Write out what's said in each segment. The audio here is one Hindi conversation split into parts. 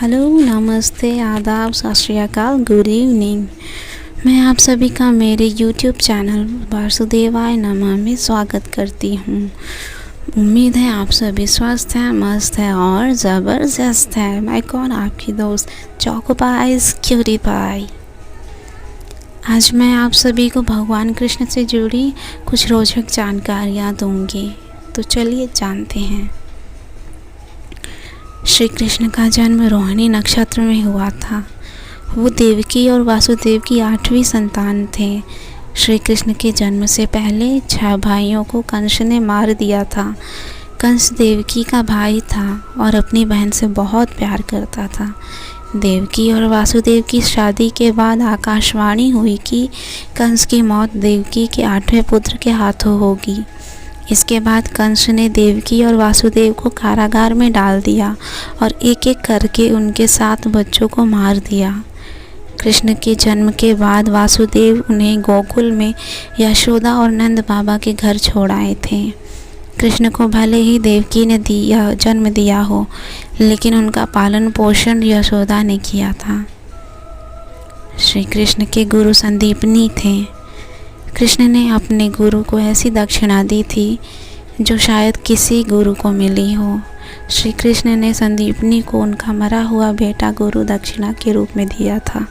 हेलो, नमस्ते, आदाब, सत श्री अकाल, गुड इवनिंग। मैं आप सभी का मेरे यूट्यूब चैनल वासुदेवाय नमः में स्वागत करती हूँ। उम्मीद है आप सभी स्वस्थ हैं, मस्त हैं और ज़बरदस्त हैं। मैं कौन, आपकी दोस्त चौकोपाइस क्यूटी पाई। आज मैं आप सभी को भगवान कृष्ण से जुड़ी कुछ रोचक जानकारियाँ दूँगी। तो चलिए जानते हैं। श्री कृष्ण का जन्म रोहिणी नक्षत्र में हुआ था। वो देवकी और वासुदेव की 8वीं संतान थे। श्री कृष्ण के जन्म से पहले 6 भाइयों को कंस ने मार दिया था। कंस देवकी का भाई था और अपनी बहन से बहुत प्यार करता था। देवकी और वासुदेव की शादी के बाद आकाशवाणी हुई कि कंस की मौत देवकी के 8वें पुत्र के हाथों होगी। इसके बाद कंस ने देवकी और वासुदेव को कारागार में डाल दिया और एक एक करके उनके 7 बच्चों को मार दिया। कृष्ण के जन्म के बाद वासुदेव उन्हें गोकुल में यशोदा और नंद बाबा के घर छोड़ आए थे। कृष्ण को भले ही देवकी ने जन्म दिया हो, लेकिन उनका पालन पोषण यशोदा ने किया था। श्री कृष्ण के गुरु संदीपनी थे। कृष्ण ने अपने गुरु को ऐसी दक्षिणा दी थी जो शायद किसी गुरु को मिली हो। श्री कृष्ण ने संदीपनी को उनका मरा हुआ बेटा गुरु दक्षिणा के रूप में दिया था।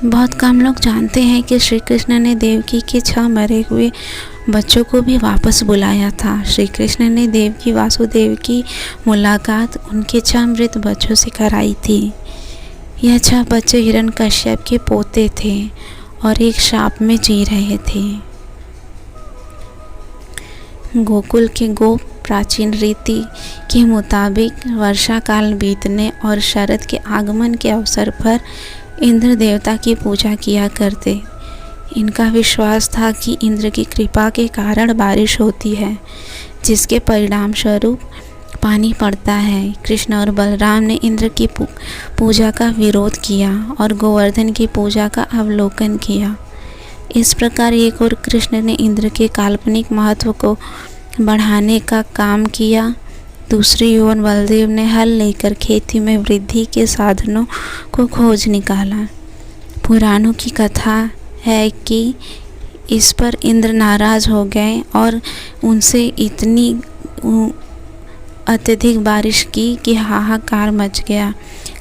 बहुत कम लोग जानते हैं कि श्री कृष्ण ने देवकी के 6 मरे हुए बच्चों को भी वापस बुलाया था। श्री कृष्ण ने देवकी वासुदेव की मुलाकात उनके 6 मृत बच्चों से कराई थी। यह 6 बच्चे हिरण्यकश्यप के पोते थे और एक शाप में जी रहे थे। गोकुल के गोप प्राचीन रीति के मुताबिक वर्षा काल बीतने और शरद के आगमन के अवसर पर इंद्र देवता की पूजा किया करते। इनका विश्वास था कि इंद्र की कृपा के कारण बारिश होती है, जिसके परिणाम स्वरूप पानी पड़ता है। कृष्ण और बलराम ने इंद्र की पूजा का विरोध किया और गोवर्धन की पूजा का अवलोकन किया। इस प्रकार एक और कृष्ण ने इंद्र के काल्पनिक महत्व को बढ़ाने का काम किया। दूसरी ओर बलदेव ने हल लेकर खेती में वृद्धि के साधनों को खोज निकाला। पुराणों की कथा है कि इस पर इंद्र नाराज हो गए और उनसे इतनी अत्यधिक बारिश की कि हाहाकार मच गया।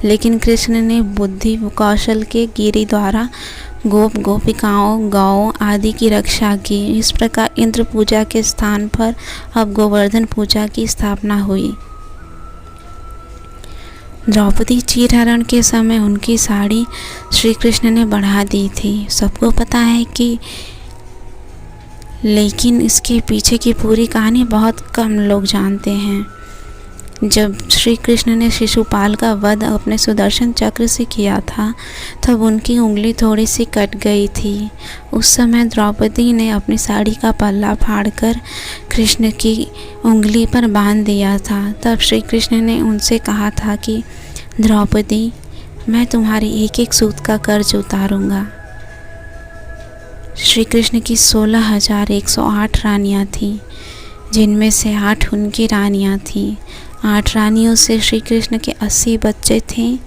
लेकिन कृष्ण ने बुद्धि कौशल के गिरी द्वारा गोप गोपिकाओं गौओं आदि की रक्षा की। इस प्रकार इंद्र पूजा के स्थान पर अब गोवर्धन पूजा की स्थापना हुई। द्रौपदी चीरहरण के समय उनकी साड़ी श्री कृष्ण ने बढ़ा दी थी, सबको पता है कि, लेकिन इसके पीछे की पूरी कहानी बहुत कम लोग जानते हैं। जब श्री कृष्ण ने शिशुपाल का वध अपने सुदर्शन चक्र से किया था, तब उनकी उंगली थोड़ी सी कट गई थी। उस समय द्रौपदी ने अपनी साड़ी का पल्ला फाड़कर कृष्ण की उंगली पर बांध दिया था। तब श्री कृष्ण ने उनसे कहा था कि द्रौपदी, मैं तुम्हारी एक एक सूत का कर्ज उतारूंगा। श्री कृष्ण की 16,108 रानियाँ थीं, जिनमें से 8 उनकी रानियाँ थीं। 8 रानियों से श्री कृष्ण के 80 बच्चे थे।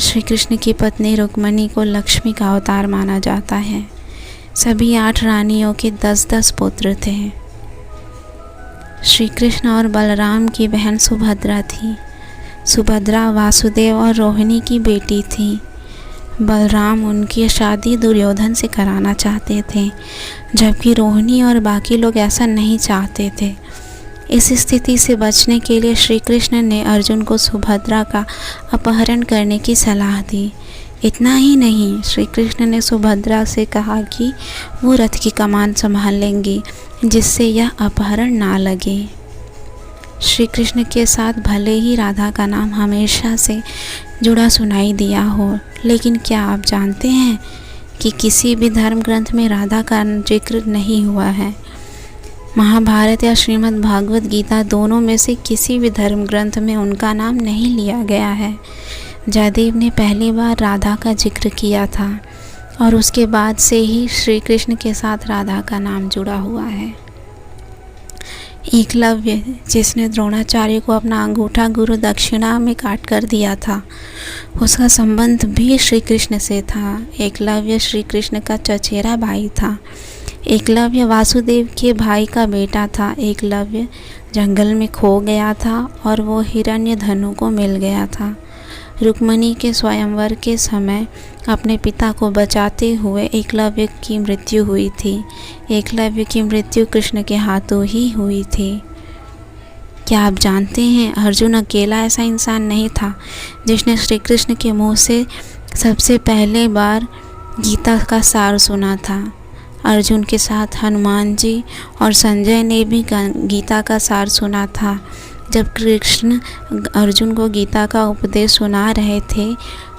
श्री कृष्ण की पत्नी रुक्मिणी को लक्ष्मी का अवतार माना जाता है। सभी 8 रानियों के 10-10 पुत्र थे। श्री कृष्ण और बलराम की बहन सुभद्रा थी। सुभद्रा वासुदेव और रोहिणी की बेटी थी। बलराम उनकी शादी दुर्योधन से कराना चाहते थे, जबकि रोहिणी और बाकी लोग ऐसा नहीं चाहते थे। इस स्थिति से बचने के लिए श्री कृष्ण ने अर्जुन को सुभद्रा का अपहरण करने की सलाह दी। इतना ही नहीं, श्री कृष्ण ने सुभद्रा से कहा कि वो रथ की कमान संभाल लेंगी, जिससे यह अपहरण ना लगे। श्री कृष्ण के साथ भले ही राधा का नाम हमेशा से जुड़ा सुनाई दिया हो, लेकिन क्या आप जानते हैं कि किसी भी धर्म ग्रंथ में राधा का जिक्र नहीं हुआ है। महाभारत या श्रीमद् भागवत गीता दोनों में से किसी भी धर्म ग्रंथ में उनका नाम नहीं लिया गया है। जयदेव ने पहली बार राधा का जिक्र किया था और उसके बाद से ही श्री कृष्ण के साथ राधा का नाम जुड़ा हुआ है। एकलव्य, जिसने द्रोणाचार्य को अपना अंगूठा गुरु दक्षिणा में काट कर दिया था, उसका संबंध भी श्री कृष्ण से था। एकलव्य श्री कृष्ण का चचेरा भाई था। एकलव्य वासुदेव के भाई का बेटा था। एकलव्य जंगल में खो गया था और वो हिरण्यधनु को मिल गया था। रुक्मिणी के स्वयंवर के समय अपने पिता को बचाते हुए एकलव्य की मृत्यु हुई थी। एकलव्य की मृत्यु कृष्ण के हाथों ही हुई थी। क्या आप जानते हैं, अर्जुन अकेला ऐसा इंसान नहीं था जिसने श्री कृष्ण के मुँह से सबसे पहले बार गीता का सार सुना था। अर्जुन के साथ हनुमान जी और संजय ने भी गीता का सार सुना था। जब कृष्ण अर्जुन को गीता का उपदेश सुना रहे थे,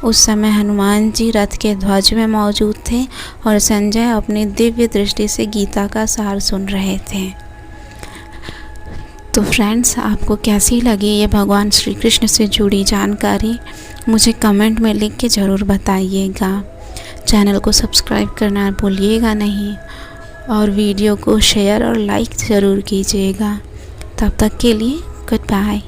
उस समय हनुमान जी रथ के ध्वज में मौजूद थे और संजय अपनी दिव्य दृष्टि से गीता का सार सुन रहे थे। तो फ्रेंड्स, आपको कैसी लगी ये भगवान श्री कृष्ण से जुड़ी जानकारी, मुझे कमेंट में लिख के ज़रूर बताइएगा। चैनल को सब्सक्राइब करना भूलिएगा नहीं और वीडियो को शेयर और लाइक ज़रूर कीजिएगा। तब तक के लिए गुड बाय।